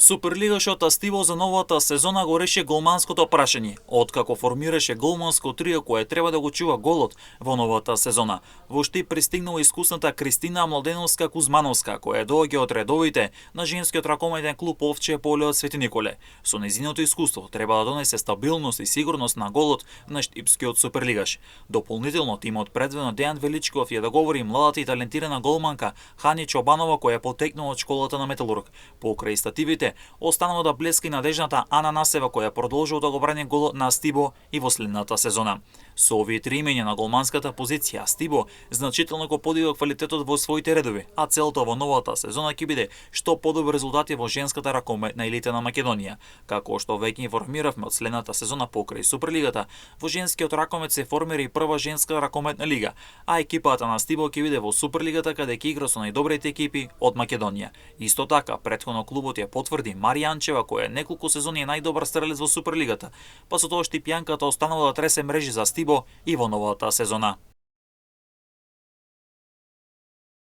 Суперлигашот Стиво за новата сезона го реши голманското прашање, откако формираше голманско трио кое треба да го чува голот во новата сезона. Во Штип пристигнала искусната Кристина Младеновска-Кузмановска, која доаѓа од редовите на женскиот ракометен клуб Овче поле од Свети Николе. Со нејзиното искуство треба да донесе стабилност и сигурност на голот на штипскиот суперлигаш. Дополнително тимот предведен од Дејан Величков ја договори младата и талентирана голманка Хани Чобанова која потекнува од школата на Металург. Покрај стативите останува да блеска и надежната Ана Насева која продолжува да го брани голот на Стибо и во следната сезона. Со овие три имења на голманската позиција Стибо значително го подига квалитетот во своите редови, а целта во новата сезона ќе биде што подобри резултати во женската ракометна елита на Македонија. Како што веќе информиравме од следната сезона покрај Суперлигата, во женскиот ракомет се формира и прва женска ракометна лига, а екипата на Стибо ќе биде во Суперлигата каде ќе игра со најдобрите екипи од Македонија. Исто така, претходно клубот ја потврди Марија Анчева која неколку сезони е најдобар стрелец во Суперлигата, па со тоа Штипјанката останала да тресе мрежи за Стибо и во новата сезона.